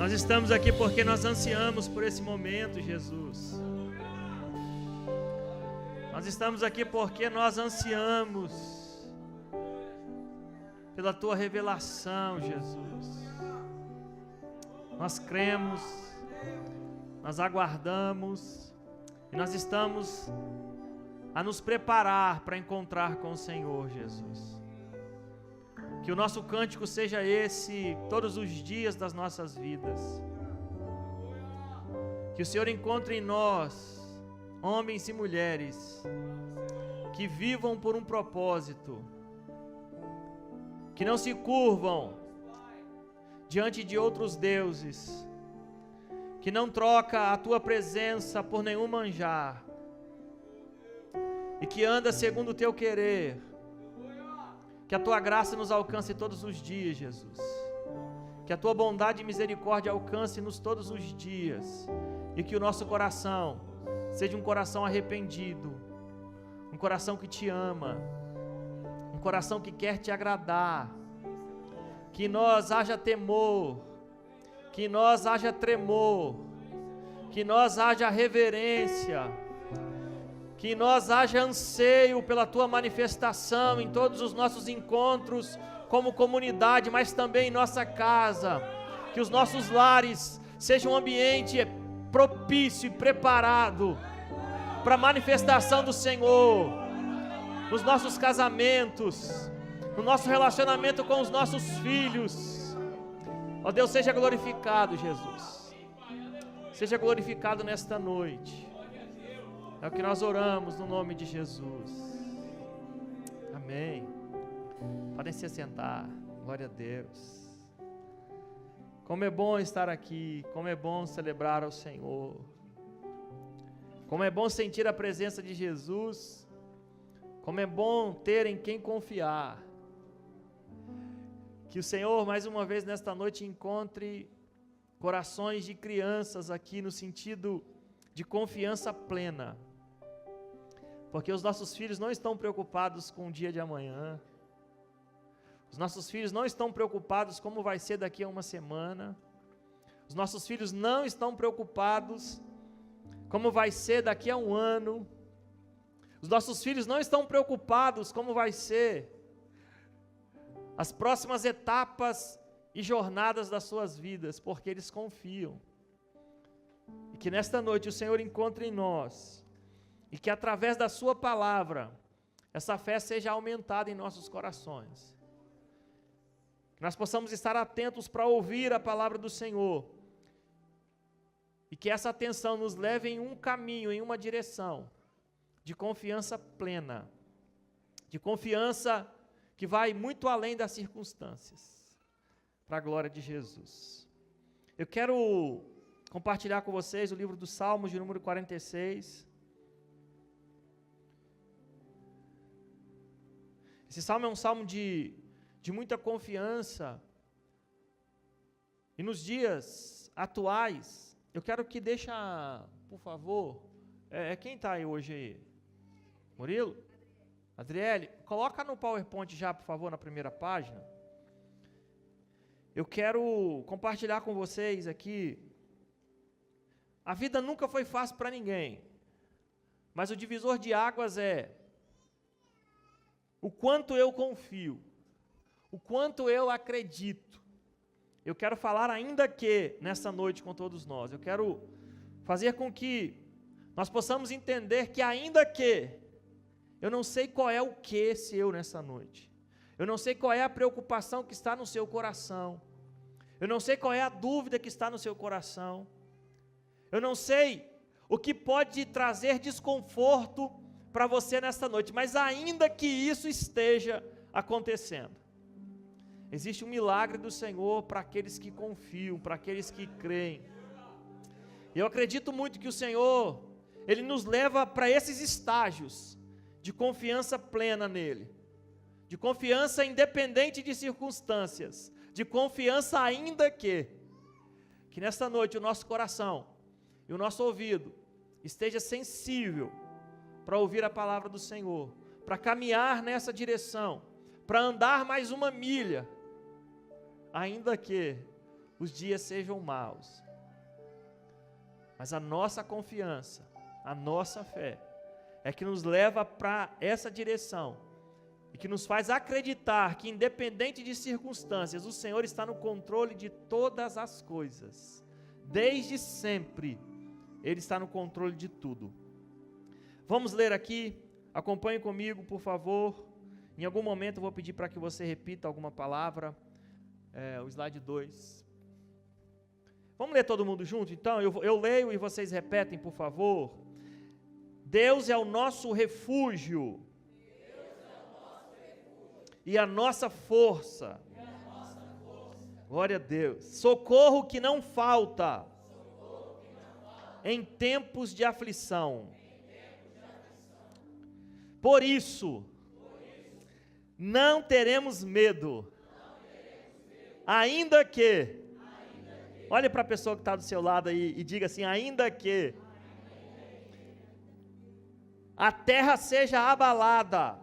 Nós estamos aqui porque nós ansiamos por esse momento, Jesus. Nós estamos aqui porque nós ansiamos pela Tua revelação, Jesus. Nós cremos, nós aguardamos e nós estamos a nos preparar para encontrar com o Senhor, Jesus. Que o nosso cântico seja esse todos os dias das nossas vidas. Que o Senhor encontre em nós homens e mulheres que vivam por um propósito, que não se curvam diante de outros deuses, que não troca a Tua presença por nenhum manjar, e que anda segundo o Teu querer. Que a Tua graça nos alcance todos os dias, Jesus. Que a Tua bondade e misericórdia alcance-nos todos os dias. E que o nosso coração seja um coração arrependido, um coração que Te ama, um coração que quer Te agradar. Que nós haja temor, que nós haja tremor, que nós haja reverência, que nós haja anseio pela Tua manifestação em todos os nossos encontros como comunidade, mas também em nossa casa. Que os nossos lares sejam um ambiente propício e preparado para a manifestação do Senhor, nos nossos casamentos, no nosso relacionamento com os nossos filhos. Ó Deus, seja glorificado, Jesus. Seja glorificado nesta noite. É o que nós oramos no nome de Jesus. Amém. Podem se assentar. Glória a Deus. Como é bom estar aqui. Como é bom celebrar ao Senhor. Como é bom sentir a presença de Jesus. Como é bom ter em quem confiar. Que o Senhor mais uma vez nesta noite encontre corações de crianças aqui no sentido de confiança plena. Porque os nossos filhos não estão preocupados com o dia de amanhã. Os nossos filhos não estão preocupados como vai ser daqui a uma semana. Os nossos filhos não estão preocupados como vai ser daqui a um ano. Os nossos filhos não estão preocupados como vai ser as próximas etapas e jornadas das suas vidas, porque eles confiam. E que nesta noite o Senhor encontre em nós, e que através da Sua palavra, essa fé seja aumentada em nossos corações. Que nós possamos estar atentos para ouvir a palavra do Senhor, e que essa atenção nos leve em um caminho, em uma direção, de confiança plena, de confiança que vai muito além das circunstâncias, para a glória de Jesus. Eu quero compartilhar com vocês o livro dos Salmos, de número 46. Esse salmo é um salmo de muita confiança. E nos dias atuais, eu quero que deixa, por favor, quem está aí hoje aí? Murilo? Adriele, coloca no PowerPoint já, por favor, na primeira página. Eu quero compartilhar com vocês aqui. A vida nunca foi fácil para ninguém, mas o divisor de águas é o quanto eu confio, o quanto eu acredito. Eu quero falar ainda que, nessa noite com todos nós, eu quero fazer com que nós possamos entender que ainda que, eu não sei qual é o que seu nessa noite, eu não sei qual é a preocupação que está no seu coração, eu não sei qual é a dúvida que está no seu coração, eu não sei o que pode trazer desconforto para você nesta noite, mas ainda que isso esteja acontecendo, existe um milagre do Senhor para aqueles que confiam, para aqueles que creem. Eu acredito muito que o Senhor, Ele nos leva para esses estágios de confiança plena nele, de confiança independente de circunstâncias, de confiança ainda que nesta noite o nosso coração e o nosso ouvido esteja sensível para ouvir a palavra do Senhor, para caminhar nessa direção, para andar mais uma milha, ainda que os dias sejam maus. Mas a nossa confiança, a nossa fé, é que nos leva para essa direção e que nos faz acreditar que, independente de circunstâncias, o Senhor está no controle de todas as coisas. Desde sempre, Ele está no controle de tudo. Vamos ler aqui, acompanhe comigo, por favor. Em algum momento eu vou pedir para que você repita alguma palavra. O slide 2. Vamos ler todo mundo junto, então? Eu leio e vocês repetem, por favor. Deus é o nosso refúgio. E a nossa força. Glória a Deus. Socorro que não falta. Em tempos de aflição. Por isso, não teremos medo. Ainda que. Olhe para a pessoa que está do seu lado aí e diga assim: ainda que a terra seja abalada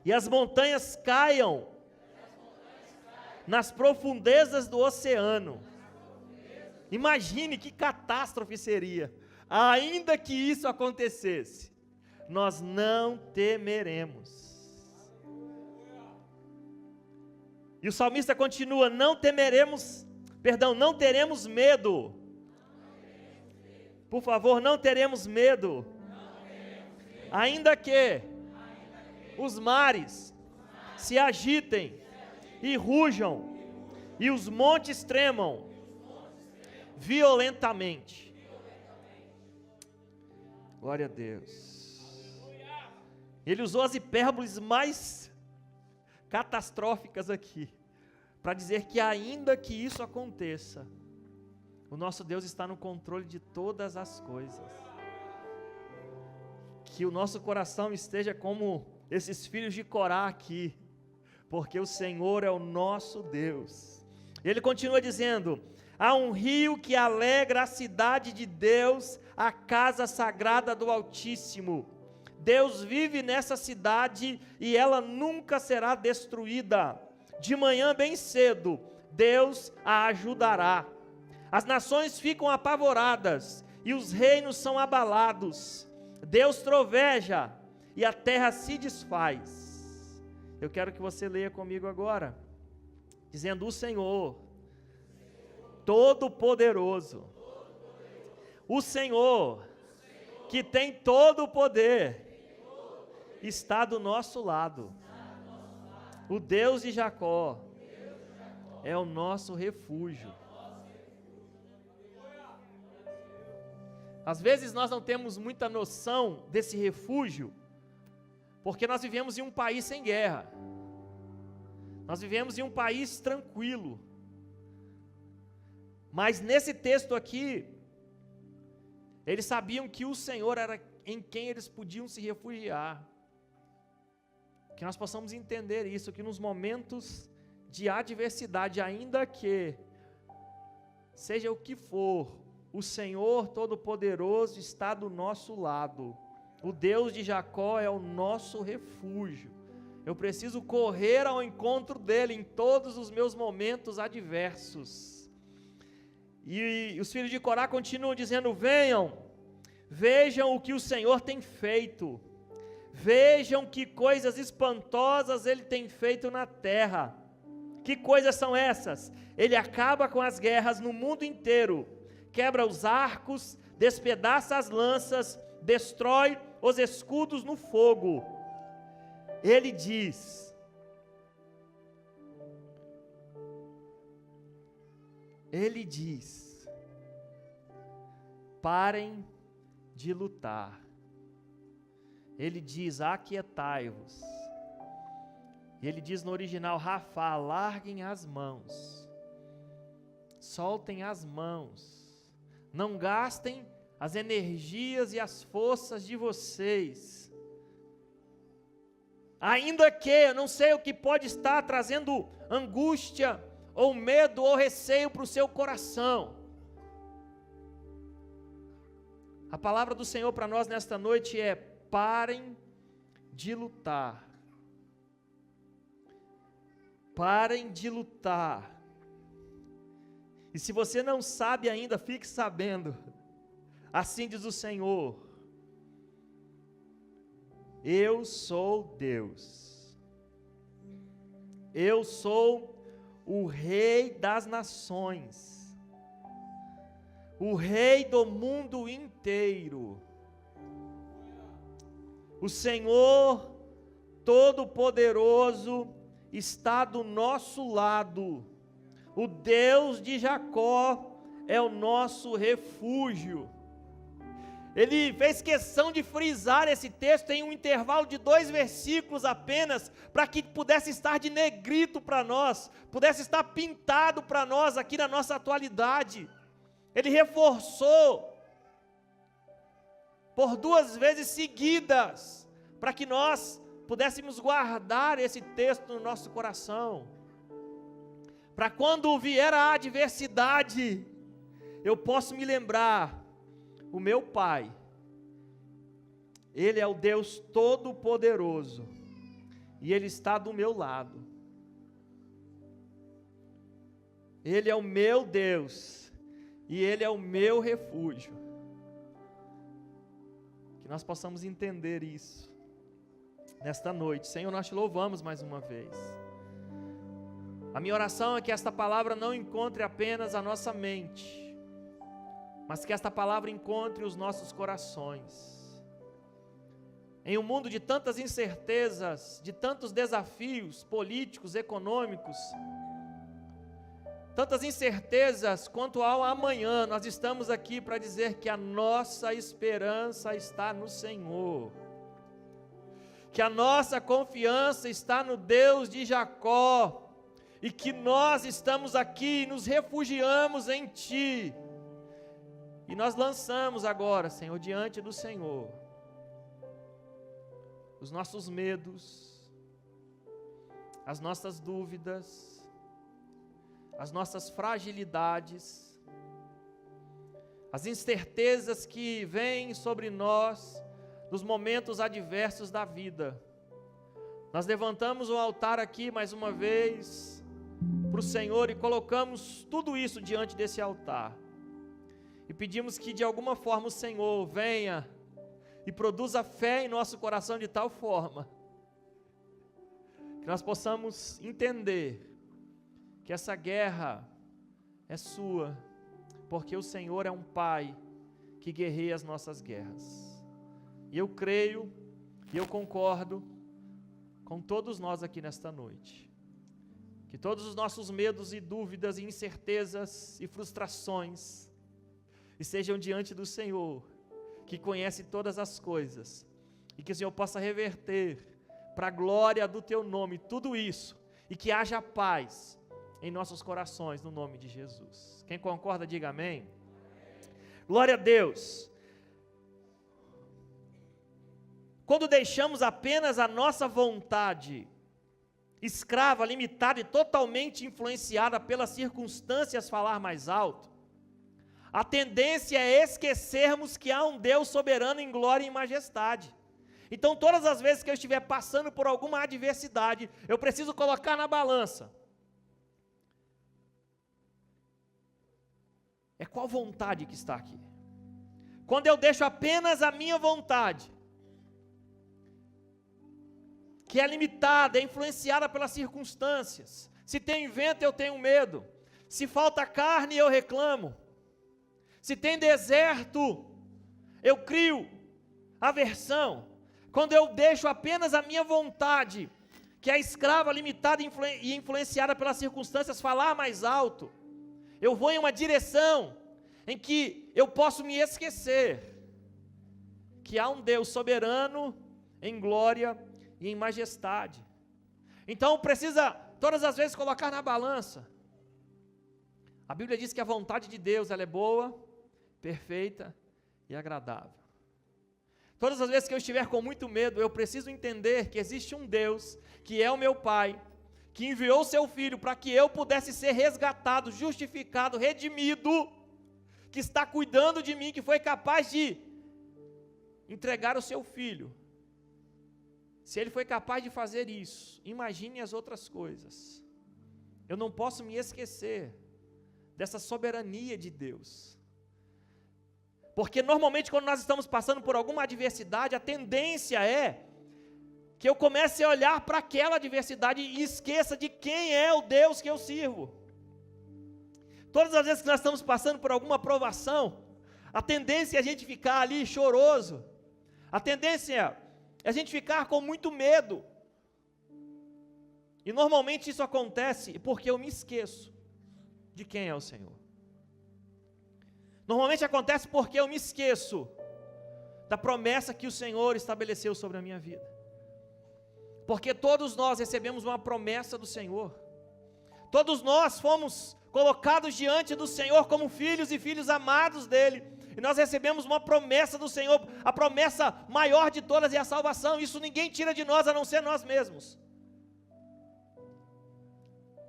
e as montanhas caiam nas profundezas do oceano. Imagine que catástrofe seria. Ainda que isso acontecesse, nós não temeremos. E o salmista continua: não teremos medo. Por favor, não teremos medo. Ainda que os mares se agitem e rujam e os montes tremam violentamente. Glória a Deus. Ele usou as hipérboles mais catastróficas aqui, para dizer que ainda que isso aconteça, o nosso Deus está no controle de todas as coisas. Que o nosso coração esteja como esses filhos de Corá aqui, porque o Senhor é o nosso Deus. Ele continua dizendo: há um rio que alegra a cidade de Deus, a casa sagrada do Altíssimo. Deus vive nessa cidade e ela nunca será destruída. De manhã bem cedo, Deus a ajudará. As nações ficam apavoradas e os reinos são abalados. Deus troveja e a terra se desfaz. Eu quero que você leia comigo agora, dizendo: o Senhor Todo-Poderoso, o Senhor que tem todo o poder, está do nosso lado. O Deus de Jacó é o nosso refúgio. Às vezes nós não temos muita noção desse refúgio, porque nós vivemos em um país sem guerra. Nós vivemos em um país tranquilo. Mas nesse texto aqui, eles sabiam que o Senhor era em quem eles podiam se refugiar. Que nós possamos entender isso, que nos momentos de adversidade, ainda que seja o que for, o Senhor Todo-Poderoso está do nosso lado. O Deus de Jacó é o nosso refúgio. Eu preciso correr ao encontro dele em todos os meus momentos adversos. E os filhos de Corá continuam dizendo: venham, vejam o que o Senhor tem feito. Vejam que coisas espantosas Ele tem feito na terra. Que coisas são essas? Ele acaba com as guerras no mundo inteiro, quebra os arcos, despedaça as lanças, destrói os escudos no fogo. Ele diz: parem de lutar. Ele diz: aquietai-vos. Ele diz no original, Rafá, larguem as mãos, soltem as mãos, não gastem as energias e as forças de vocês. Ainda que eu não sei o que pode estar trazendo angústia, ou medo, ou receio para o seu coração. A palavra do Senhor para nós nesta noite é: parem de lutar. Parem de lutar. E se você não sabe ainda, fique sabendo. Assim diz o Senhor: eu sou Deus. Eu sou o Rei das nações, o Rei do mundo inteiro. O Senhor Todo-Poderoso está do nosso lado. O Deus de Jacó é o nosso refúgio. Ele fez questão de frisar esse texto em um intervalo de 2 versículos apenas, para que pudesse estar de negrito para nós, pudesse estar pintado para nós aqui na nossa atualidade. Ele reforçou por 2 vezes seguidas, para que nós pudéssemos guardar esse texto no nosso coração, para quando vier a adversidade, eu posso me lembrar: o meu Pai, Ele é o Deus Todo-Poderoso, e Ele está do meu lado. Ele é o meu Deus, e Ele é o meu refúgio. Que nós possamos entender isso nesta noite. Senhor, nós te louvamos mais uma vez. A minha oração é que esta palavra não encontre apenas a nossa mente, mas que esta palavra encontre os nossos corações. Em um mundo de tantas incertezas, de tantos desafios políticos, econômicos, tantas incertezas quanto ao amanhã, nós estamos aqui para dizer que a nossa esperança está no Senhor, que a nossa confiança está no Deus de Jacó, e que nós estamos aqui e nos refugiamos em Ti. E nós lançamos agora, Senhor, diante do Senhor, os nossos medos, as nossas dúvidas, as nossas fragilidades, as incertezas que vêm sobre nós nos momentos adversos da vida. Nós levantamos o altar aqui mais uma vez para o Senhor e colocamos tudo isso diante desse altar. E pedimos que de alguma forma o Senhor venha e produza fé em nosso coração de tal forma que nós possamos entender que essa guerra é sua, porque o Senhor é um Pai que guerreia as nossas guerras. E eu creio e eu concordo com todos nós aqui nesta noite, que todos os nossos medos e dúvidas e incertezas e frustrações estejam diante do Senhor, que conhece todas as coisas, e que o Senhor possa reverter para a glória do Teu nome tudo isso, e que haja paz em nossos corações, no nome de Jesus. Quem concorda, diga amém. Glória a Deus. Quando deixamos apenas a nossa vontade escrava, limitada e totalmente influenciada pelas circunstâncias falar mais alto, a tendência é esquecermos que há um Deus soberano em glória e em majestade. Então, todas as vezes que eu estiver passando por alguma adversidade, eu preciso colocar na balança: é qual vontade que está aqui? Quando eu deixo apenas a minha vontade, que é limitada, é influenciada pelas circunstâncias. Se tem vento, eu tenho medo. Se falta carne, eu reclamo. Se tem deserto, eu crio aversão. Quando eu deixo apenas a minha vontade, que é escrava, limitada e influenciada pelas circunstâncias, falar mais alto, eu vou em uma direção em que eu posso me esquecer que há um Deus soberano em glória e em majestade. Então precisa todas as vezes colocar na balança. A Bíblia diz que a vontade de Deus ela é boa, perfeita e agradável. Todas as vezes que eu estiver com muito medo, eu preciso entender que existe um Deus, que é o meu Pai, que enviou o seu Filho para que eu pudesse ser resgatado, justificado, redimido, que está cuidando de mim, que foi capaz de entregar o seu Filho. Se Ele foi capaz de fazer isso, imagine as outras coisas. Eu não posso me esquecer dessa soberania de Deus. Porque normalmente quando nós estamos passando por alguma adversidade, a tendência é que eu comece a olhar para aquela adversidade e esqueça de quem é o Deus que eu sirvo. Todas as vezes que nós estamos passando por alguma provação, a tendência é a gente ficar ali choroso, a tendência é a gente ficar com muito medo, e normalmente isso acontece porque eu me esqueço de quem é o Senhor. Normalmente acontece porque eu me esqueço da promessa que o Senhor estabeleceu sobre a minha vida. Porque todos nós recebemos uma promessa do Senhor. Todos nós fomos colocados diante do Senhor como filhos e filhos amados dEle. E nós recebemos uma promessa do Senhor. A promessa maior de todas é a salvação. Isso ninguém tira de nós a não ser nós mesmos.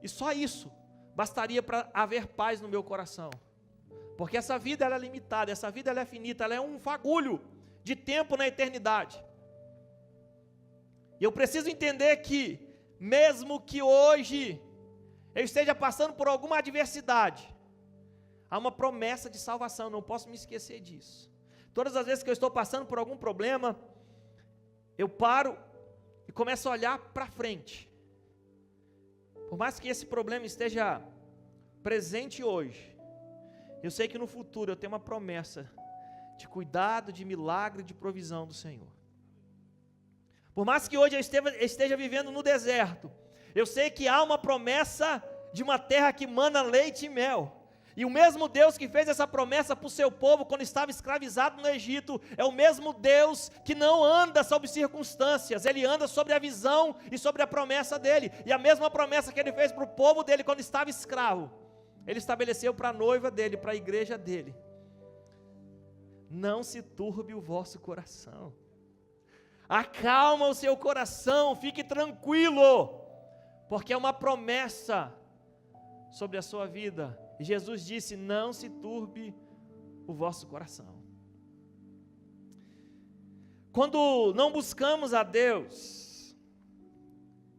E só isso bastaria para haver paz no meu coração. Porque essa vida ela é limitada, essa vida ela é finita, ela é um fagulho de tempo na eternidade. E eu preciso entender que, mesmo que hoje eu esteja passando por alguma adversidade, há uma promessa de salvação, não posso me esquecer disso. Todas as vezes que eu estou passando por algum problema, eu paro e começo a olhar para frente. Por mais que esse problema esteja presente hoje, eu sei que no futuro eu tenho uma promessa de cuidado, de milagre, de provisão do Senhor. Por mais que hoje eu esteja vivendo no deserto, eu sei que há uma promessa de uma terra que mana leite e mel. E o mesmo Deus que fez essa promessa para o seu povo quando estava escravizado no Egito, é o mesmo Deus que não anda sobre circunstâncias, Ele anda sobre a visão e sobre a promessa dEle. E a mesma promessa que Ele fez para o povo dEle quando estava escravo, Ele estabeleceu para a noiva dEle, para a igreja dEle. Não se turbe o vosso coração. Acalma o seu coração, fique tranquilo, porque é uma promessa sobre a sua vida. E Jesus disse: não se turbe o vosso coração. Quando não buscamos a Deus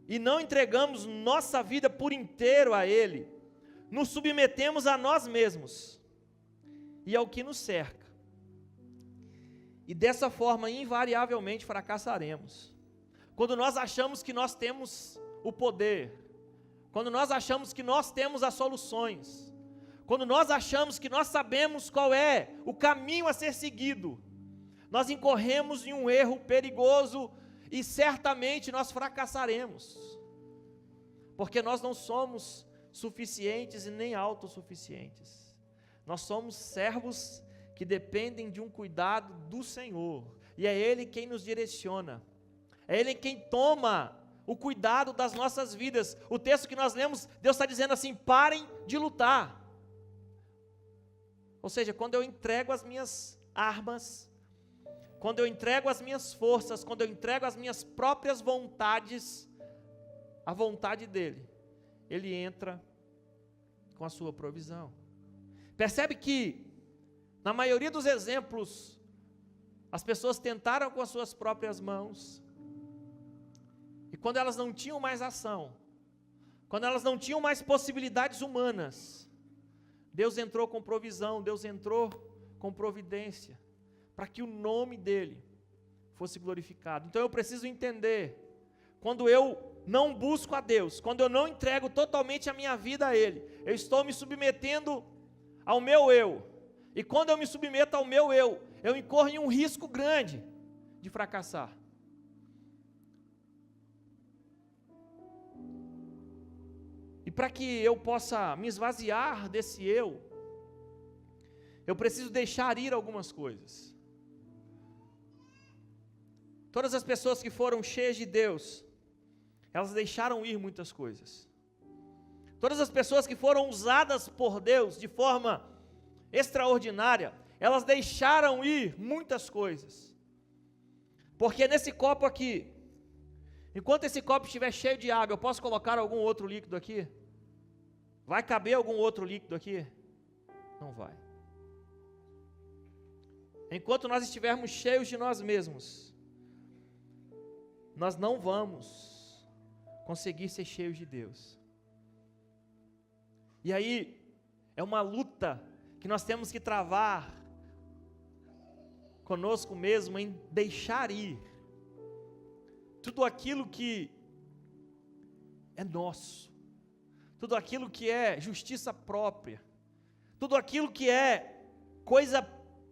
e não entregamos nossa vida por inteiro a Ele, nos submetemos a nós mesmos e ao que nos cerca. E dessa forma, invariavelmente, fracassaremos. Quando nós achamos que nós temos o poder, quando nós achamos que nós temos as soluções, quando nós achamos que nós sabemos qual é o caminho a ser seguido, nós incorremos em um erro perigoso e certamente nós fracassaremos, porque nós não somos suficientes e nem autossuficientes. Nós somos servos que dependem de um cuidado do Senhor, e é Ele quem nos direciona, é Ele quem toma o cuidado das nossas vidas. O texto que nós lemos, Deus está dizendo assim: parem de lutar. Ou seja, quando eu entrego as minhas armas, quando eu entrego as minhas forças, quando eu entrego as minhas próprias vontades, a vontade dEle, Ele entra com a sua provisão. Percebe que na maioria dos exemplos, as pessoas tentaram com as suas próprias mãos, e quando elas não tinham mais ação, quando elas não tinham mais possibilidades humanas, Deus entrou com provisão, Deus entrou com providência, para que o nome dEle fosse glorificado. Então eu preciso entender, quando eu não busco a Deus, quando eu não entrego totalmente a minha vida a Ele, eu estou me submetendo ao meu eu. E quando eu me submeto ao meu eu incorro em um risco grande de fracassar. E para que eu possa me esvaziar desse eu preciso deixar ir algumas coisas. Todas as pessoas que foram cheias de Deus, elas deixaram ir muitas coisas. Todas as pessoas que foram usadas por Deus de forma extraordinária, elas deixaram ir muitas coisas. Porque nesse copo aqui, enquanto esse copo estiver cheio de água, eu posso colocar algum outro líquido aqui? Vai caber algum outro líquido aqui? Não vai. Enquanto nós estivermos cheios de nós mesmos, nós não vamos conseguir ser cheios de Deus. E aí, É uma luta que nós temos que travar conosco mesmo em deixar ir tudo aquilo que é nosso, tudo aquilo que é justiça própria, tudo aquilo que é coisa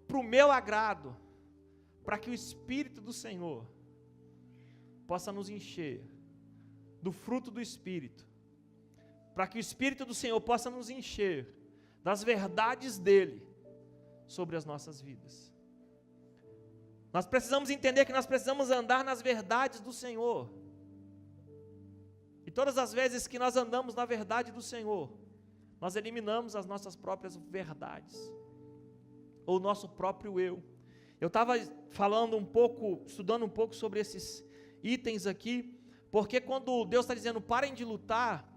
para o meu agrado, para que o Espírito do Senhor possa nos encher do fruto do Espírito, para que o Espírito do Senhor possa nos encher das verdades dEle sobre as nossas vidas. Nós precisamos entender que nós precisamos andar nas verdades do Senhor. E todas as vezes que nós andamos na verdade do Senhor, nós eliminamos as nossas próprias verdades, ou o nosso próprio eu. Eu estava estudando um pouco sobre esses itens aqui, porque quando Deus está dizendo parem de lutar,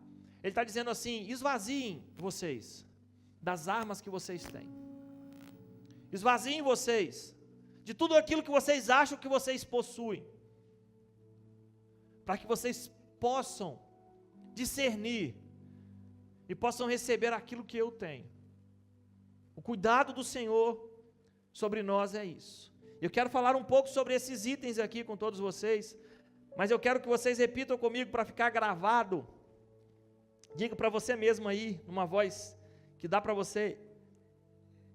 Ele está dizendo assim: esvaziem vocês das armas que vocês têm, esvaziem vocês de tudo aquilo que vocês acham que vocês possuem, para que vocês possam discernir e possam receber aquilo que eu tenho. O cuidado do Senhor sobre nós é isso. Eu quero falar um pouco sobre esses itens aqui com todos vocês, mas eu quero que vocês repitam comigo para ficar gravado. Diga para você mesmo aí, numa voz que dá para você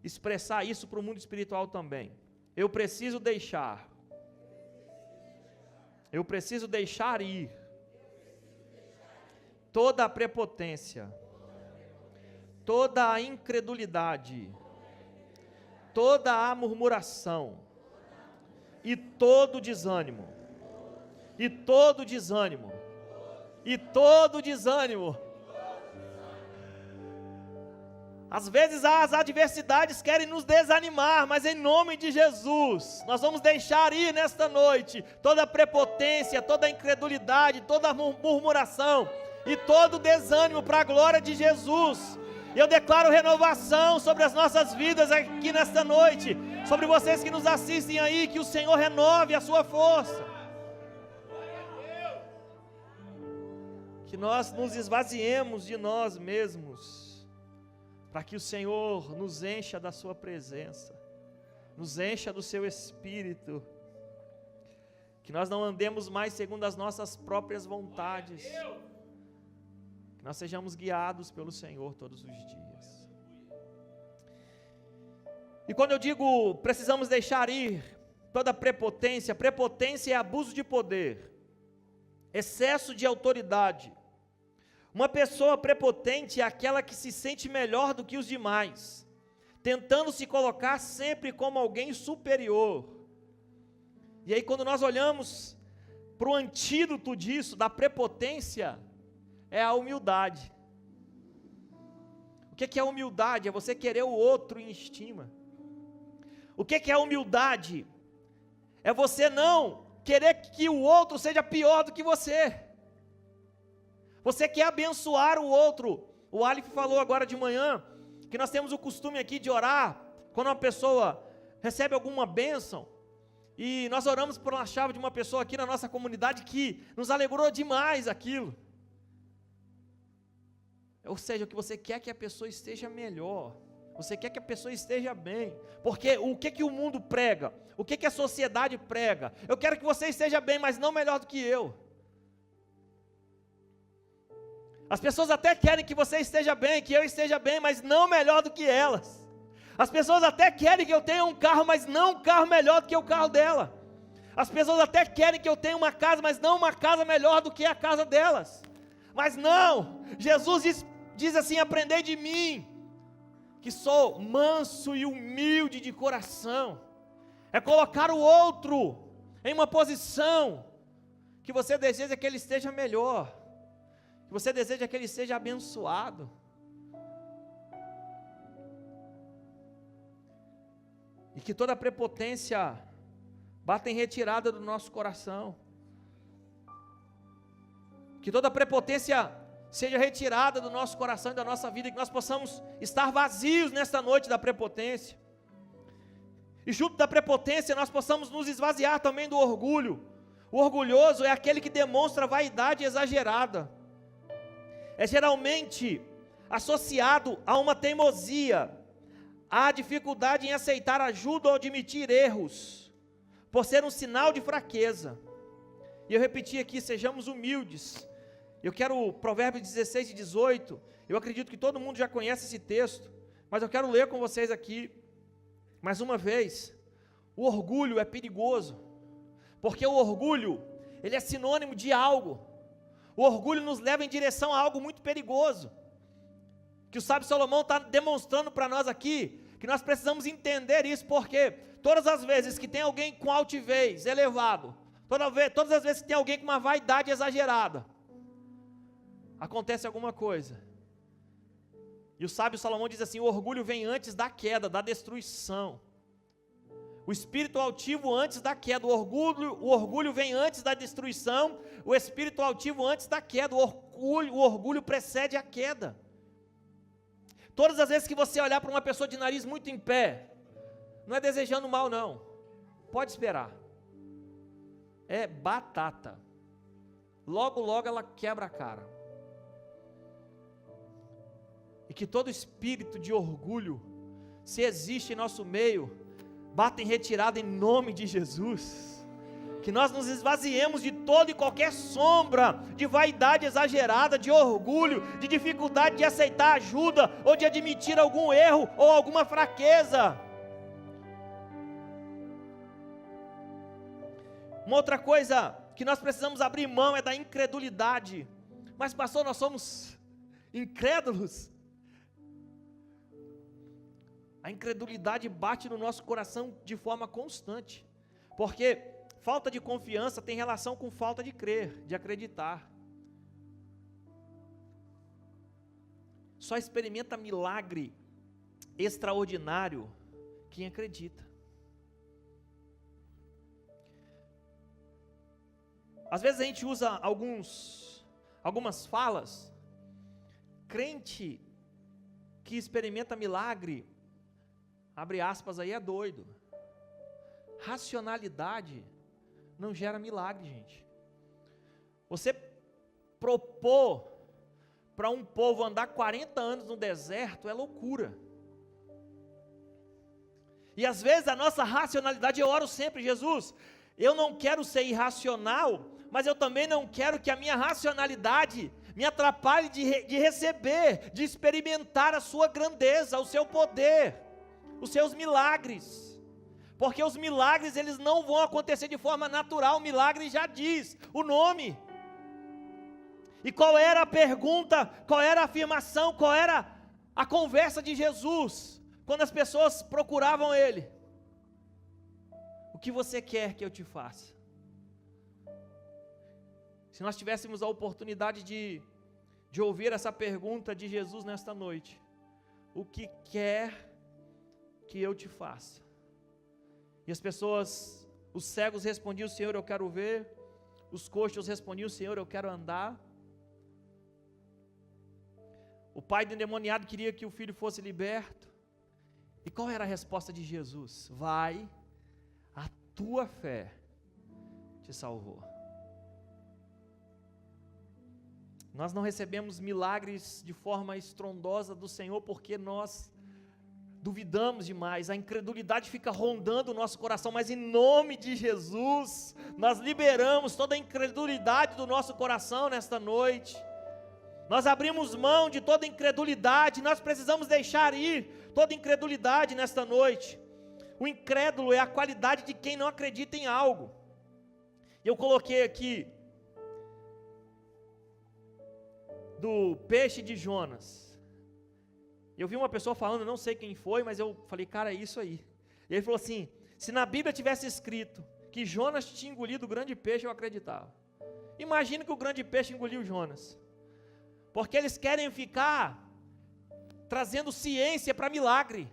expressar isso para o mundo espiritual também. Eu preciso deixar ir toda a prepotência, toda a incredulidade, toda a murmuração e todo desânimo, e todo desânimo, e todo desânimo. Às vezes as adversidades querem nos desanimar, mas em nome de Jesus, nós vamos deixar ir nesta noite toda a prepotência, toda a incredulidade, toda a murmuração e todo o desânimo para a glória de Jesus. E eu declaro renovação sobre as nossas vidas aqui nesta noite, sobre vocês que nos assistem aí, que o Senhor renove a sua força, que nós nos esvaziemos de nós mesmos, para que o Senhor nos encha da sua presença, nos encha do seu Espírito, que nós não andemos mais segundo as nossas próprias vontades, que nós sejamos guiados pelo Senhor todos os dias. E quando eu digo precisamos deixar ir toda prepotência, prepotência é abuso de poder, excesso de autoridade. Uma pessoa prepotente é aquela que se sente melhor do que os demais, tentando se colocar sempre como alguém superior. E aí quando nós olhamos para o antídoto disso, da prepotência, é a humildade. O que é humildade? É você querer o outro em estima. O que é humildade? É você não querer que o outro seja pior do que você. Você quer abençoar o outro. O Alif falou agora de manhã, que nós temos o costume aqui de orar, quando uma pessoa recebe alguma bênção, e nós oramos por uma chave de uma pessoa aqui na nossa comunidade, que nos alegrou demais aquilo. Ou seja, o que você quer é que a pessoa esteja melhor, você quer que a pessoa esteja bem, porque o que o mundo prega, o que a sociedade prega, eu quero que você esteja bem, mas não melhor do que eu. As pessoas até querem que você esteja bem, que eu esteja bem, mas não melhor do que elas. As pessoas até querem que eu tenha um carro, mas não um carro melhor do que o carro dela. As pessoas até querem que eu tenha uma casa, mas não uma casa melhor do que a casa delas. Mas não, Jesus diz assim: aprendei de mim, que sou manso e humilde de coração. É colocar o outro em uma posição que você deseja que ele esteja melhor, que você deseja que ele seja abençoado. E que toda prepotência bata em retirada do nosso coração. Que toda prepotência seja retirada do nosso coração e da nossa vida, e que nós possamos estar vazios nesta noite da prepotência. E junto da prepotência nós possamos nos esvaziar também do orgulho. O orgulhoso é aquele que demonstra vaidade exagerada. É geralmente associado a uma teimosia, à dificuldade em aceitar ajuda ou admitir erros, por ser um sinal de fraqueza. E eu repeti aqui, sejamos humildes. Eu quero Provérbios 16 e 18, eu acredito que todo mundo já conhece esse texto, mas eu quero ler com vocês aqui, mais uma vez. O orgulho é perigoso, porque o orgulho, ele é sinônimo de algo. O orgulho nos leva em direção a algo muito perigoso, que o sábio Salomão está demonstrando para nós aqui, que nós precisamos entender isso, porque todas as vezes que tem alguém com altivez elevado, todas as vezes que tem alguém com uma vaidade exagerada, acontece alguma coisa. E o sábio Salomão diz assim: o orgulho vem antes da queda, da destruição. O espírito altivo antes da queda, o orgulho vem antes da destruição, o espírito altivo antes da queda, o orgulho precede a queda. Todas as vezes que você olhar para uma pessoa de nariz muito em pé, não é desejando mal não, pode esperar, é batata, logo logo ela quebra a cara. E que todo espírito de orgulho, se existe em nosso meio, bata em retirada em nome de Jesus. Que nós nos esvaziemos de toda e qualquer sombra de vaidade exagerada, de orgulho, de dificuldade de aceitar ajuda, ou de admitir algum erro, ou alguma fraqueza. Uma outra coisa que nós precisamos abrir mão é da incredulidade. Mas pastor, nós somos incrédulos? A incredulidade bate no nosso coração de forma constante, porque falta de confiança tem relação com falta de crer, de acreditar. Só experimenta milagre extraordinário quem acredita. Às vezes a gente usa algumas falas. Crente que experimenta milagre, abre aspas aí, é doido. Racionalidade não gera milagre, gente. Você propor para um povo andar 40 anos no deserto é loucura. E às vezes a nossa racionalidade, eu oro sempre: Jesus, eu não quero ser irracional, mas eu também não quero que a minha racionalidade me atrapalhe de receber, de experimentar a sua grandeza, o seu poder, os seus milagres, porque os milagres eles não vão acontecer de forma natural. O milagre já diz o nome. E qual era a pergunta, qual era a afirmação, qual era a conversa de Jesus, quando as pessoas procuravam Ele? O que você quer que eu te faça? Se nós tivéssemos a oportunidade de ouvir essa pergunta de Jesus nesta noite: o que quer que eu te faça? E as pessoas, os cegos respondiam: Senhor, eu quero ver. Os coxos respondiam: Senhor, eu quero andar. O pai do endemoniado queria que o filho fosse liberto. E qual era a resposta de Jesus? Vai, a tua fé te salvou. Nós não recebemos milagres de forma estrondosa do Senhor porque nós duvidamos demais, a incredulidade fica rondando o nosso coração, mas em nome de Jesus, nós liberamos toda a incredulidade do nosso coração nesta noite. Nós abrimos mão de toda incredulidade, nós precisamos deixar ir toda incredulidade nesta noite. O incrédulo é a qualidade de quem não acredita em algo. Eu coloquei aqui do peixe de Jonas. Eu vi uma pessoa falando, não sei quem foi, mas eu falei: cara, é isso aí. E ele falou assim: se na Bíblia tivesse escrito que Jonas tinha engolido o grande peixe, eu acreditava. Imagina que o grande peixe engoliu Jonas, porque eles querem ficar trazendo ciência para milagre.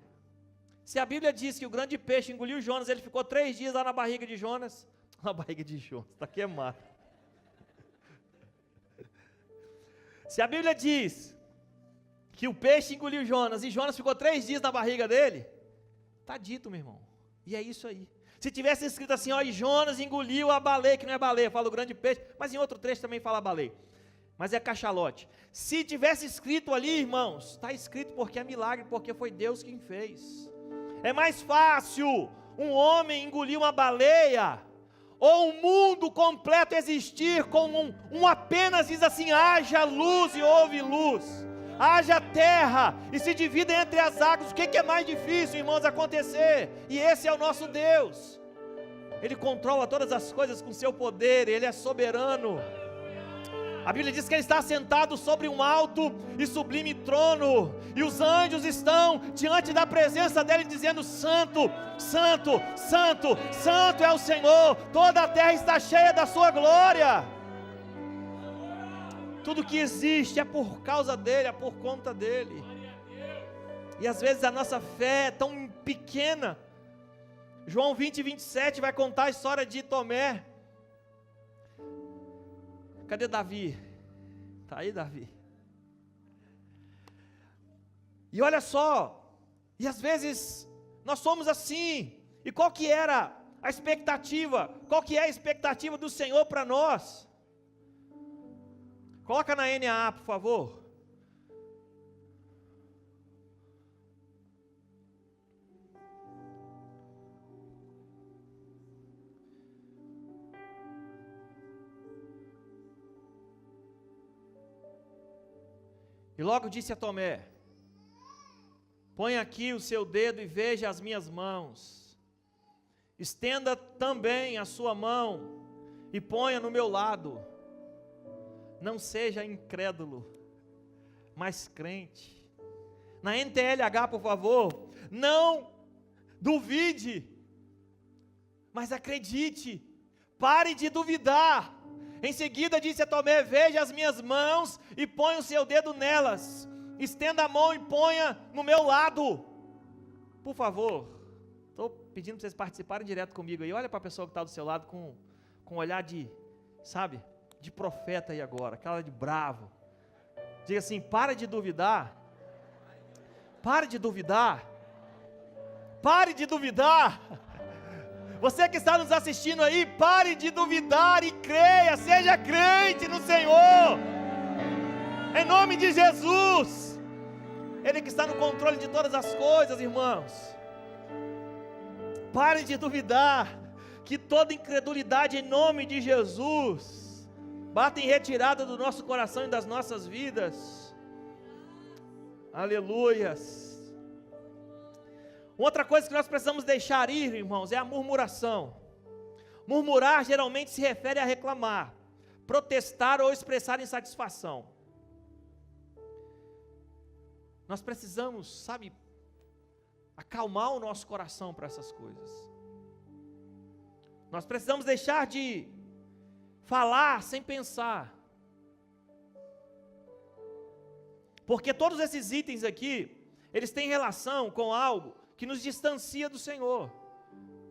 Se a Bíblia diz que o grande peixe engoliu Jonas, ele ficou 3 dias lá na barriga de Jonas. Na barriga de Jonas, está queimado. Se a Bíblia diz que o peixe engoliu Jonas e Jonas ficou 3 dias na barriga dele, está dito, meu irmão. E é isso aí. Se tivesse escrito assim, ó, e Jonas engoliu a baleia, que não é baleia, fala o grande peixe, mas em outro trecho também fala baleia. mas é cachalote. Se tivesse escrito ali, irmãos, está escrito porque é milagre, porque foi Deus quem fez. É mais fácil um homem engolir uma baleia, ou um mundo completo existir com um apenas diz assim, haja luz e houve luz, haja terra e se divida entre as águas. O que é mais difícil, irmãos, acontecer? E esse é o nosso Deus. Ele controla todas as coisas com seu poder, Ele é soberano. A Bíblia diz que Ele está sentado sobre um alto e sublime trono, e os anjos estão diante da presença dEle dizendo, Santo, Santo, Santo, Santo é o Senhor, toda a terra está cheia da sua glória. Tudo que existe é por causa dEle, é por conta dEle. E às vezes a nossa fé é tão pequena. João 20, 27 vai contar a história de Tomé. Cadê Davi? Está aí, Davi? E olha só, e às vezes nós somos assim. E qual que era a expectativa? Qual que é a expectativa do Senhor para nós? Coloca na NAA, por favor. E logo disse a Tomé, põe aqui o seu dedo e veja as minhas mãos, estenda também a sua mão e ponha no meu lado, não seja incrédulo, mas crente. Na NTLH, por favor, não duvide, mas acredite, pare de duvidar. Em seguida disse a Tomé, veja as minhas mãos e ponha o seu dedo nelas, estenda a mão e ponha no meu lado. Por favor, estou pedindo para vocês participarem direto comigo aí. Olha para a pessoa que está do seu lado com um olhar de, sabe, de profeta aí agora, aquela de bravo. Diga assim, para de duvidar, pare de duvidar, pare de duvidar. Você que está nos assistindo aí, pare de duvidar e creia, seja crente no Senhor, em nome de Jesus. Ele que está no controle de todas as coisas, irmãos. Pare de duvidar, que toda incredulidade em nome de Jesus bata em retirada do nosso coração e das nossas vidas. Aleluias. Outra coisa que nós precisamos deixar ir, irmãos, é a murmuração. Murmurar geralmente se refere a reclamar, protestar ou expressar insatisfação. Nós precisamos, sabe, acalmar o nosso coração para essas coisas. Nós precisamos deixar de falar sem pensar. Porque todos esses itens aqui, eles têm relação com algo que nos distancia do Senhor,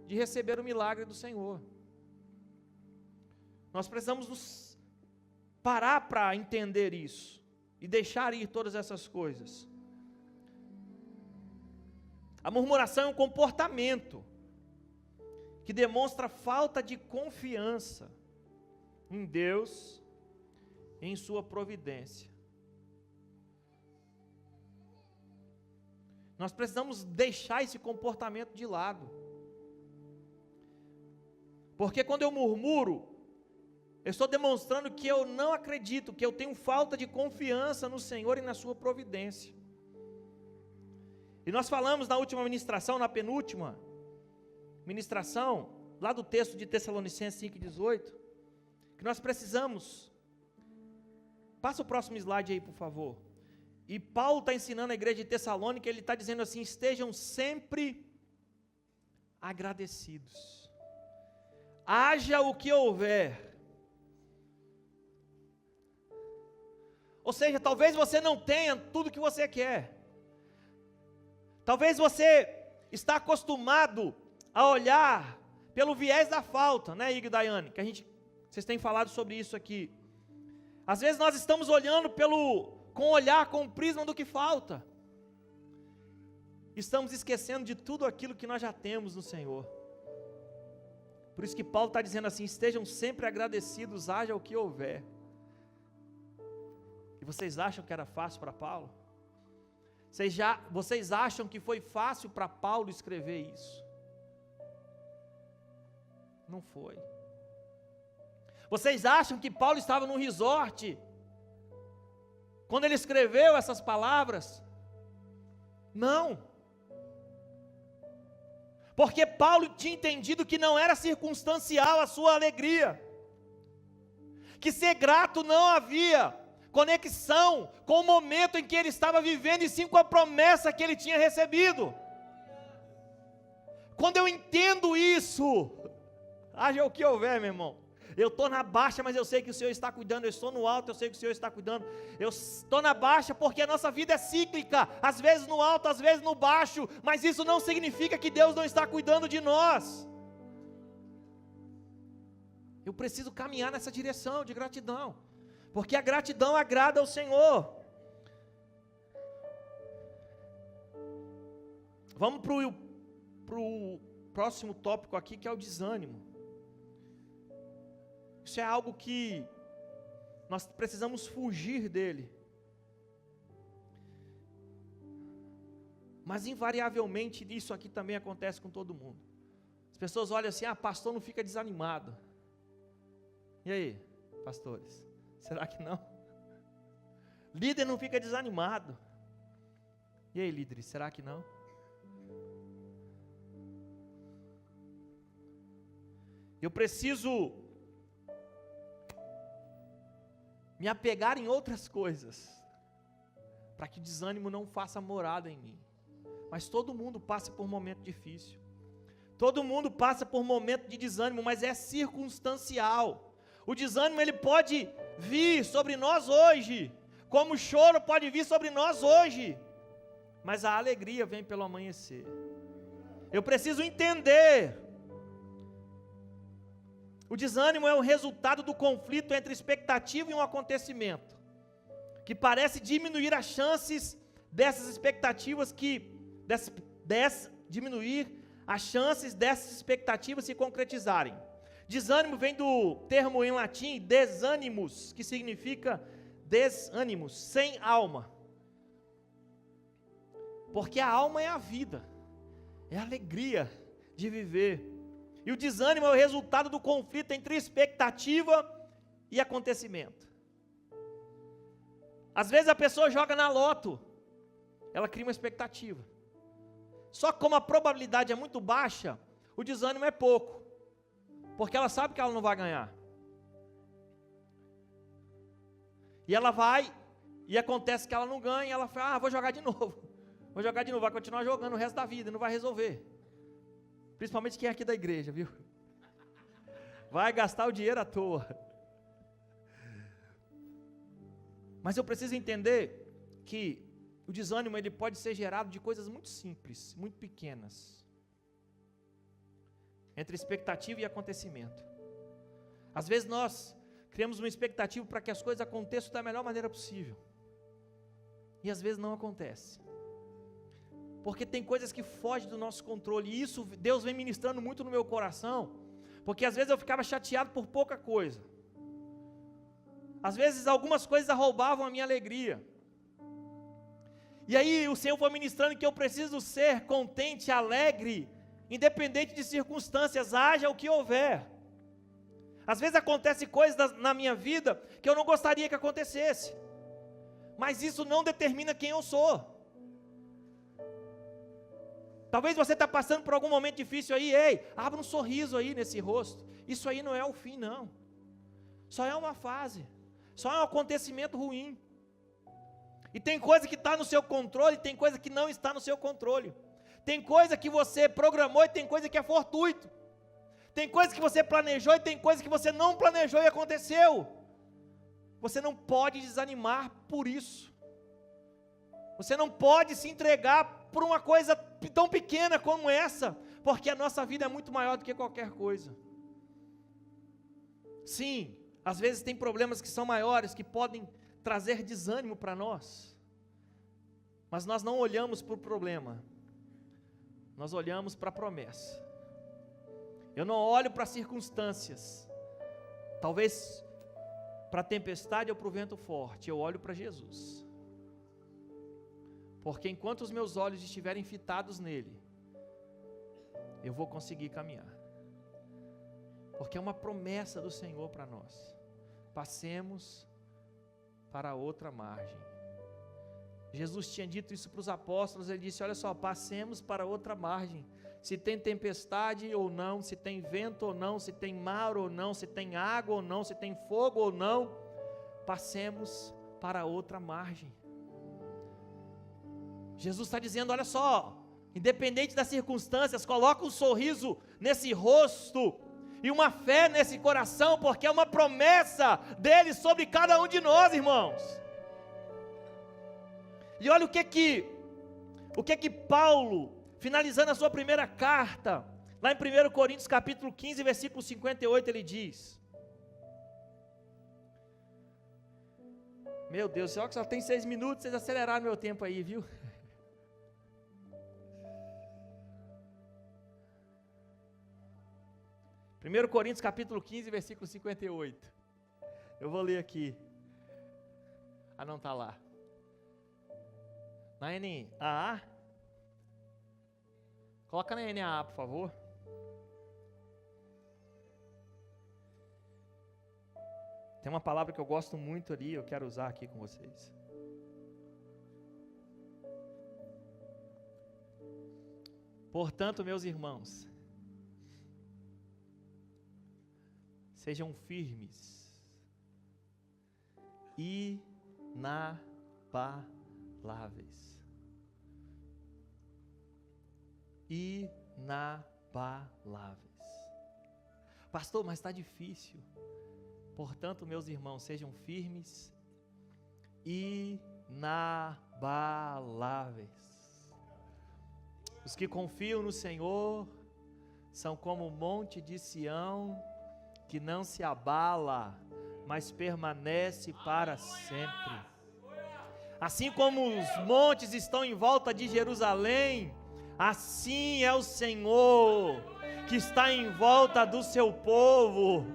de receber o milagre do Senhor. Nós precisamos nos parar para entender isso, e deixar ir todas essas coisas. A murmuração é um comportamento, que demonstra falta de confiança em Deus, em sua providência. Nós precisamos deixar esse comportamento de lado. Porque quando eu murmuro, eu estou demonstrando que eu não acredito, que eu tenho falta de confiança no Senhor e na sua providência. E nós falamos na última ministração, na penúltima ministração, lá do texto de Tessalonicenses 5,18, que nós precisamos, passa o próximo slide aí, por favor. E Paulo está ensinando a igreja de Tessalônica, ele está dizendo assim, estejam sempre agradecidos. Haja o que houver. Ou seja, talvez você não tenha tudo o que você quer. Talvez você está acostumado a olhar pelo viés da falta, né, Igor e Daiane? Vocês têm falado sobre isso aqui. Às vezes nós estamos olhando com o olhar, com o prisma do que falta. Estamos esquecendo de tudo aquilo que nós já temos no Senhor. Por isso que Paulo está dizendo assim, estejam sempre agradecidos, haja o que houver. vocês acham que era fácil para Paulo? Vocês acham que foi fácil para Paulo escrever isso? Não foi. Vocês acham que Paulo estava num resort quando ele escreveu essas palavras? Não. Porque Paulo tinha entendido que não era circunstancial a sua alegria, que ser grato não havia conexão com o momento em que ele estava vivendo, e sim com a promessa que ele tinha recebido. Quando eu entendo isso, haja o que houver, meu irmão, eu estou na baixa, mas eu sei que o Senhor está cuidando. Eu estou no alto, eu sei que o Senhor está cuidando. Eu estou na baixa porque a nossa vida é cíclica, às vezes no alto, às vezes no baixo, mas isso não significa que Deus não está cuidando de nós. Eu preciso caminhar nessa direção de gratidão, porque a gratidão agrada ao Senhor. Vamos para o próximo tópico aqui, que é o desânimo. Isso é algo que nós precisamos fugir dele. Mas invariavelmente isso aqui também acontece com todo mundo. As pessoas olham assim: pastor não fica desanimado. E aí, pastores? Será que não? Líder não fica desanimado. E aí, líderes, será que não? Eu preciso me apegar em outras coisas, para que o desânimo não faça morada em mim. Mas todo mundo passa por um momento difícil, todo mundo passa por um momento de desânimo, mas é circunstancial. O desânimo ele pode vir sobre nós hoje, como o choro pode vir sobre nós hoje, mas a alegria vem pelo amanhecer. Eu preciso entender. O desânimo é o resultado do conflito entre expectativa e um acontecimento, que parece diminuir as chances dessas expectativas se concretizarem. Desânimo vem do termo em latim desanimus, que significa desânimo, sem alma. Porque a alma é a vida, é a alegria de viver. E o desânimo é o resultado do conflito entre expectativa e acontecimento. Às vezes a pessoa joga na loto, ela cria uma expectativa. Só que como a probabilidade é muito baixa, o desânimo é pouco, porque ela sabe que ela não vai ganhar. E ela vai, e acontece que ela não ganha, e ela fala: vou jogar de novo, vai continuar jogando o resto da vida, não vai resolver. Principalmente quem é aqui da igreja, viu? Vai gastar o dinheiro à toa. Mas eu preciso entender que o desânimo ele pode ser gerado de coisas muito simples, muito pequenas, entre expectativa e acontecimento. Às vezes nós criamos uma expectativa para que as coisas aconteçam da melhor maneira possível, e às vezes não acontece. Porque tem coisas que fogem do nosso controle, e isso Deus vem ministrando muito no meu coração, porque às vezes eu ficava chateado por pouca coisa, às vezes algumas coisas roubavam a minha alegria, e aí o Senhor foi ministrando que eu preciso ser contente, alegre, independente de circunstâncias, haja o que houver. Às vezes acontecem coisas na minha vida que eu não gostaria que acontecesse, mas isso não determina quem eu sou. Talvez você está passando por algum momento difícil aí, abra um sorriso aí nesse rosto. Isso aí não é o fim, não. Só é uma fase, só é um acontecimento ruim. E tem coisa que está no seu controle, tem coisa que não está no seu controle. Tem coisa que você programou e tem coisa que é fortuito. Tem coisa que você planejou e tem coisa que você não planejou e aconteceu. Você não pode desanimar por isso. Você não pode se entregar por uma coisa tão pequena como essa, porque a nossa vida é muito maior do que qualquer coisa. Sim, às vezes tem problemas que são maiores, que podem trazer desânimo para nós, mas nós não olhamos para o problema, nós olhamos para a promessa. Eu não olho para as circunstâncias. Talvez para a tempestade ou para o vento forte, eu olho para Jesus. Porque enquanto os meus olhos estiverem fitados nele, eu vou conseguir caminhar. Porque é uma promessa do Senhor para nós. Passemos para outra margem. Jesus tinha dito isso para os apóstolos, ele disse, olha só, passemos para outra margem. Se tem tempestade ou não, se tem vento ou não, se tem mar ou não, se tem água ou não, se tem fogo ou não, passemos para outra margem. Jesus está dizendo, olha só, independente das circunstâncias, coloca um sorriso nesse rosto e uma fé nesse coração, porque é uma promessa dele sobre cada um de nós, irmãos. E olha o que que Paulo, finalizando a sua primeira carta, lá em 1 Coríntios capítulo 15, versículo 58, ele diz, meu Deus, só que só tem 6 minutos, vocês aceleraram meu tempo aí, viu? Primeiro Coríntios capítulo 15, versículo 58, eu vou ler aqui, não está lá, na NAA, coloca na NAA, por favor. Tem uma palavra que eu gosto muito ali, eu quero usar aqui com vocês. Portanto, meus irmãos, sejam firmes, inabaláveis. Inabaláveis. Pastor, mas está difícil. Portanto, meus irmãos, sejam firmes, inabaláveis. Os que confiam no Senhor são como o monte de Sião, que não se abala, mas permanece para sempre. Assim como os montes estão em volta de Jerusalém, assim é o Senhor, que está em volta do seu povo.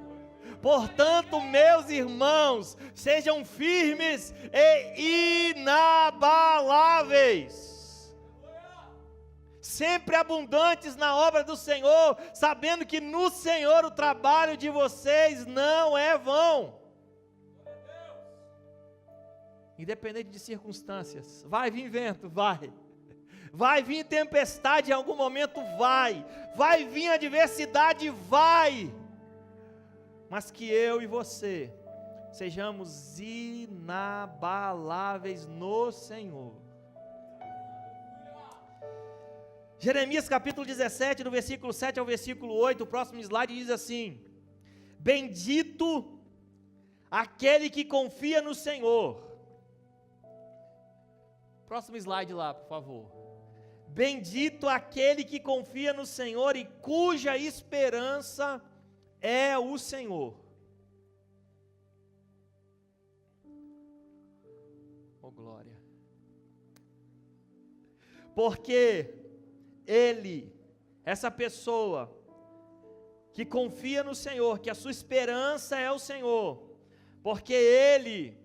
Portanto, meus irmãos, sejam firmes e inabaláveis, sempre abundantes na obra do Senhor, sabendo que no Senhor o trabalho de vocês não é vão. Independente de circunstâncias, vai vir vento, vai vir tempestade em algum momento, vai vir adversidade, mas que eu e você sejamos inabaláveis no Senhor. Jeremias capítulo 17, do versículo 7 ao versículo 8, o próximo slide diz assim: bendito aquele que confia no Senhor. Próximo slide lá, por favor. Bendito aquele que confia no Senhor e cuja esperança é o Senhor. Oh glória. Porque essa pessoa que confia no Senhor, que a sua esperança é o Senhor, porque Ele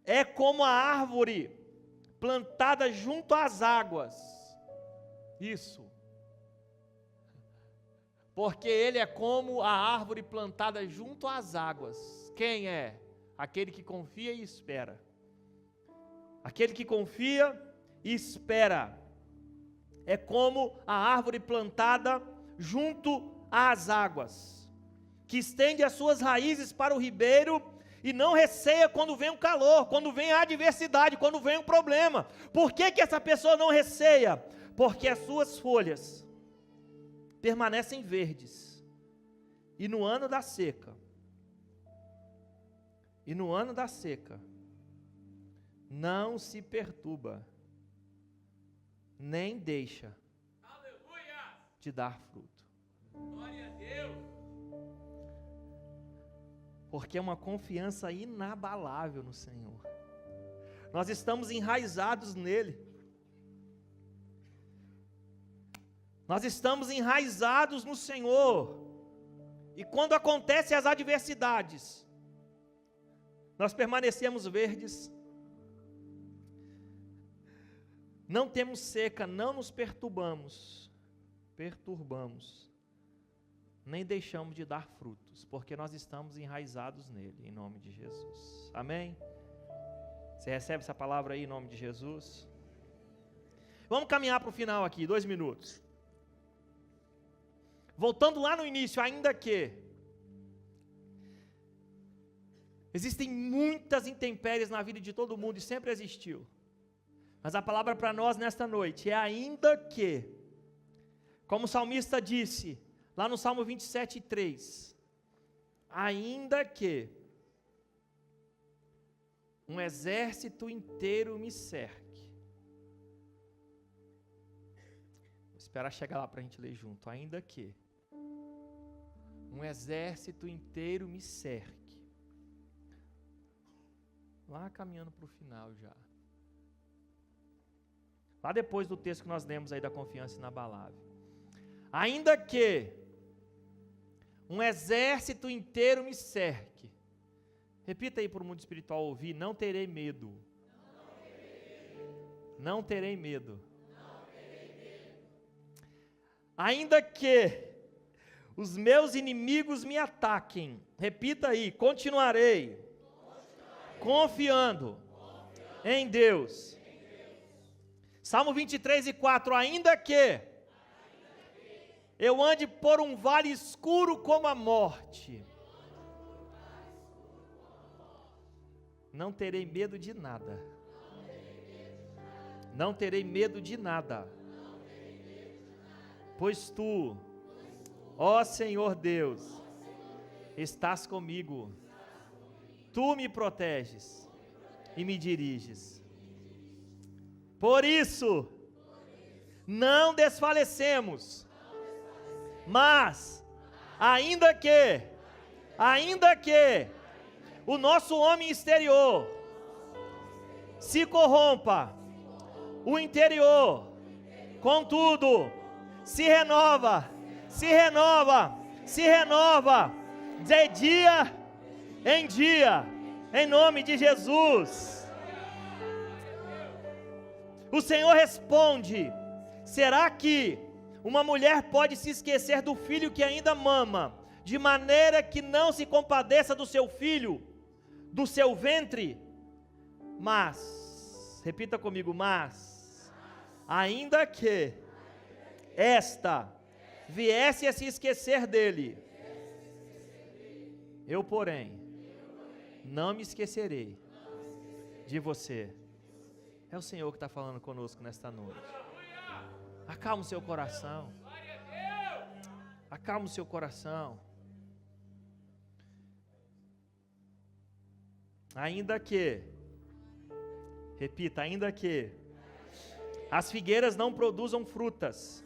é como a árvore plantada junto às águas, isso, porque Ele é como a árvore plantada junto às águas. Quem é? Aquele que confia e espera, aquele que confia e espera, é como a árvore plantada junto às águas, que estende as suas raízes para o ribeiro e não receia quando vem o calor, quando vem a adversidade, quando vem o problema. Por que essa pessoa não receia? Porque as suas folhas permanecem verdes, e no ano da seca, não se perturba, nem deixa de dar fruto. Glória a Deus. Porque é uma confiança inabalável no Senhor. Nós estamos enraizados nele. Nós estamos enraizados no Senhor. E quando acontecem as adversidades, nós permanecemos verdes, não temos seca, não nos perturbamos, nem deixamos de dar frutos, porque nós estamos enraizados nele, em nome de Jesus. Amém? Você recebe essa palavra aí em nome de Jesus? Vamos caminhar para o final aqui, 2 minutos. Voltando lá no início, ainda que existem muitas intempéries na vida de todo mundo e sempre existiu. Mas a palavra para nós nesta noite é ainda que, como o salmista disse, lá no Salmo 27:3, ainda que um exército inteiro me cerque. Vou esperar chegar lá para a gente ler junto. Ainda que um exército inteiro me cerque. Lá caminhando para o final já. Lá depois do texto que nós lemos aí da confiança inabalável. Ainda que um exército inteiro me cerque. Repita aí para o mundo espiritual ouvir: não terei medo. Não terei medo. Ainda que os meus inimigos me ataquem. Repita aí: continuarei confiando em Deus. Salmo 23:4, ainda que eu ande por um vale escuro como a morte, não terei medo de nada. Não terei medo de nada. Pois tu, ó Senhor Deus, estás comigo. Tu me proteges e me diriges. Por isso, não desfalecemos, mas, ainda que o nosso homem exterior se corrompa, o interior, contudo, se renova, de dia em dia, em nome de Jesus. O Senhor responde: será que uma mulher pode se esquecer do filho que ainda mama, de maneira que não se compadeça do seu filho, do seu ventre? Mas, repita comigo, mas, ainda que esta viesse a se esquecer dele, eu, porém, não me esquecerei de você. É o Senhor que está falando conosco nesta noite. Acalma o seu coração. Acalma o seu coração. Ainda que, repita, ainda que as figueiras não produzam frutas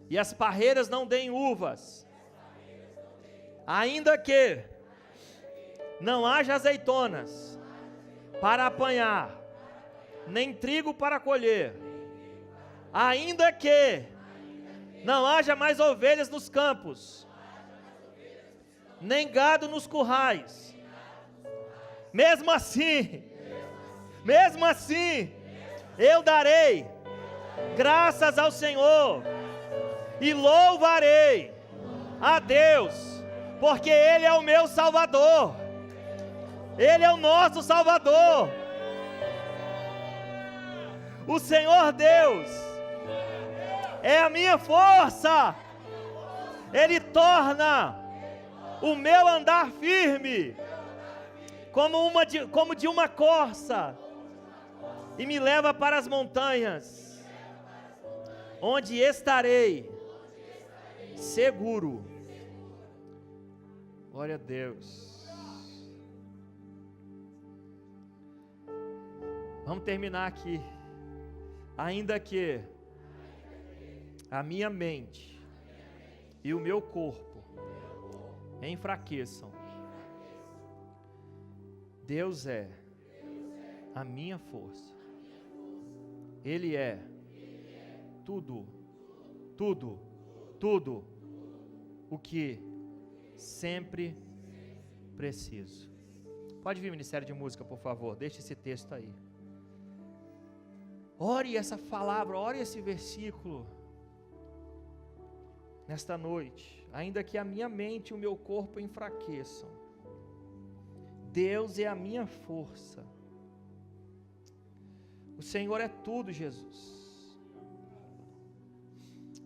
e as parreiras não deem uvas, ainda que não haja azeitonas para apanhar, nem trigo para colher, ainda que não haja mais ovelhas nos campos, nem gado nos currais, mesmo assim, eu darei graças ao Senhor e louvarei a Deus, porque Ele é o meu Salvador. Ele é o nosso Salvador. O Senhor Deus é a minha força. Ele torna o meu andar firme, como de uma corça, e me leva para as montanhas, onde estarei seguro. Glória a Deus. Vamos terminar aqui. Ainda que a minha mente e o meu corpo enfraqueçam, Deus é a minha força. Ele é tudo o que sempre preciso. Pode vir, Ministério de Música, por favor, deixe esse texto aí. Ore essa palavra, ore esse versículo nesta noite, ainda que a minha mente e o meu corpo enfraqueçam. Deus é a minha força. O Senhor é tudo, Jesus.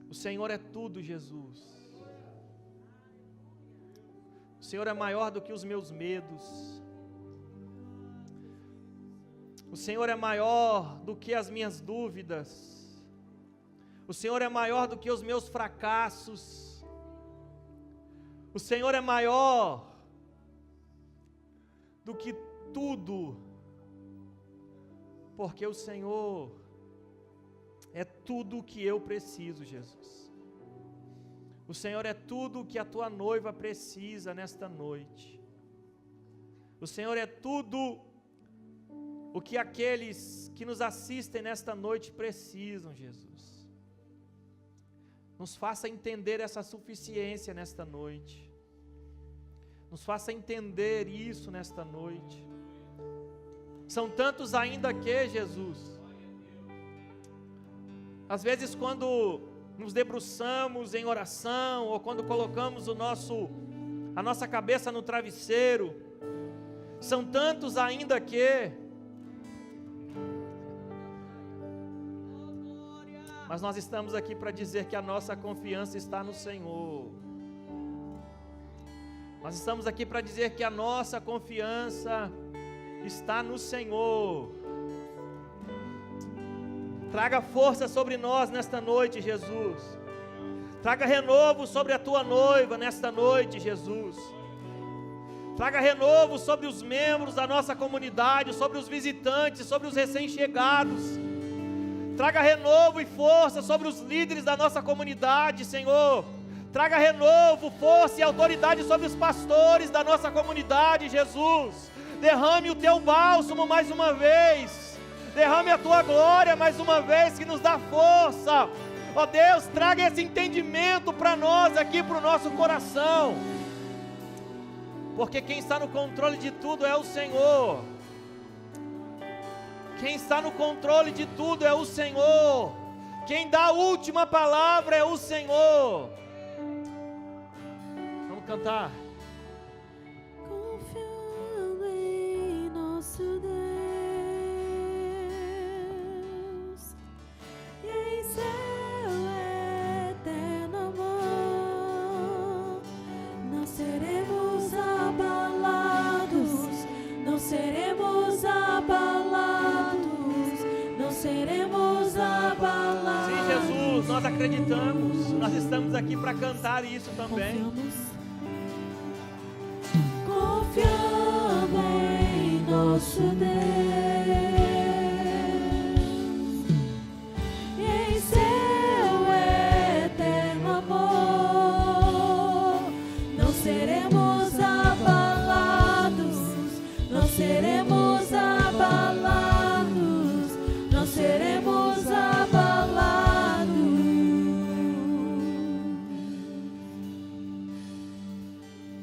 O Senhor é tudo, Jesus. O Senhor é maior do que os meus medos. O Senhor é maior do que as minhas dúvidas. O Senhor é maior do que os meus fracassos. O Senhor é maior do que tudo, porque o Senhor é tudo o que eu preciso, Jesus. O Senhor é tudo o que a tua noiva precisa nesta noite. O Senhor é tudo o que aqueles que nos assistem nesta noite precisam, Jesus. Nos faça entender essa suficiência nesta noite. Nos faça entender isso nesta noite. São tantos ainda que, Jesus, às vezes quando nos debruçamos em oração, ou quando colocamos a nossa cabeça no travesseiro, são tantos ainda que, mas nós estamos aqui para dizer que a nossa confiança está no Senhor. Nós estamos aqui para dizer que a nossa confiança está no Senhor. Traga força sobre nós nesta noite, Jesus. Traga renovo sobre a tua noiva nesta noite, Jesus. Traga renovo sobre os membros da nossa comunidade, sobre os visitantes, sobre os recém-chegados. Traga renovo e força sobre os líderes da nossa comunidade, Senhor. Traga renovo, força e autoridade sobre os pastores da nossa comunidade, Jesus. Derrame o teu bálsamo mais uma vez. Derrame a tua glória mais uma vez, que nos dá força. Ó Deus, traga esse entendimento para nós aqui, para o nosso coração. Porque quem está no controle de tudo é o Senhor. Quem está no controle de tudo é o Senhor. Quem dá a última palavra é o Senhor. Vamos cantar. Confiando em nosso Deus e em seu eterno amor, não seremos abalados, não seremos abalados, não seremos abalados. Sim, Jesus, nós acreditamos, nós estamos aqui para cantar isso também. Confiando em nosso Deus e em seu eterno amor, não seremos abalados, não seremos abalados, não seremos abalados.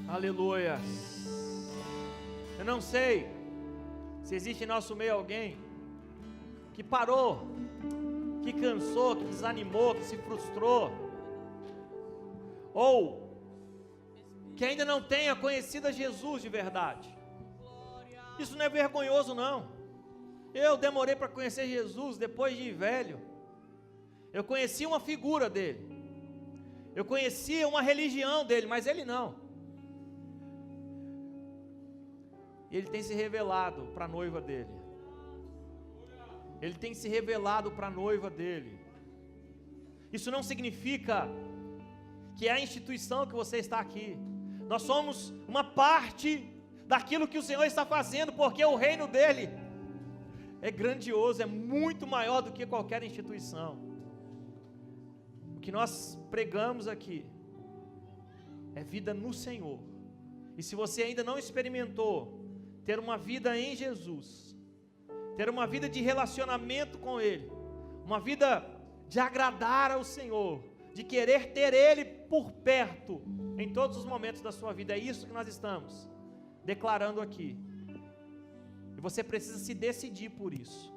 Aleluia. Eu não sei se existe em nosso meio alguém que parou, que cansou, que desanimou, que se frustrou, ou que ainda não tenha conhecido a Jesus de verdade. Isso não é vergonhoso, não. Eu demorei para conhecer Jesus depois de velho. Eu conhecia uma figura dele, eu conhecia uma religião dele, mas ele não. Ele tem se revelado para a noiva dele. Ele tem se revelado para a noiva dele. Isso não significa que é a instituição que você está aqui. Nós somos uma parte daquilo que o Senhor está fazendo, porque o reino dele é grandioso, é muito maior do que qualquer instituição. O que nós pregamos aqui é vida no Senhor. E se você ainda não experimentou ter uma vida em Jesus, ter uma vida de relacionamento com Ele, uma vida de agradar ao Senhor, de querer ter Ele por perto, em todos os momentos da sua vida, é isso que nós estamos declarando aqui. E você precisa se decidir por isso.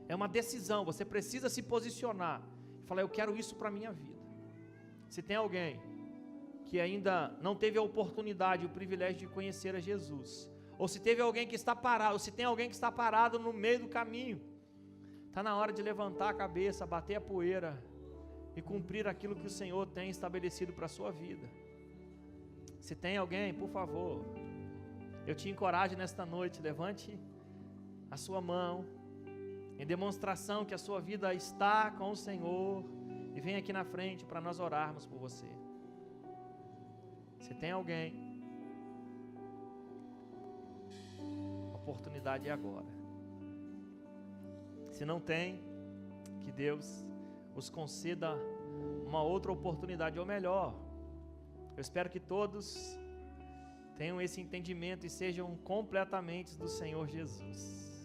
É uma decisão, você precisa se posicionar e falar: eu quero isso para a minha vida. Se tem alguém que ainda não teve a oportunidade, o privilégio de conhecer a Jesus, ou se teve alguém que está parado, ou se tem alguém que está parado no meio do caminho, está na hora de levantar a cabeça, bater a poeira e cumprir aquilo que o Senhor tem estabelecido para a sua vida. Se tem alguém, por favor, eu te encorajo nesta noite, levante a sua mão, em demonstração que a sua vida está com o Senhor, e venha aqui na frente para nós orarmos por você. Se tem alguém, a oportunidade é agora. Se não tem, que Deus os conceda uma outra oportunidade, ou melhor, eu espero que todos tenham esse entendimento e sejam completamente do Senhor Jesus.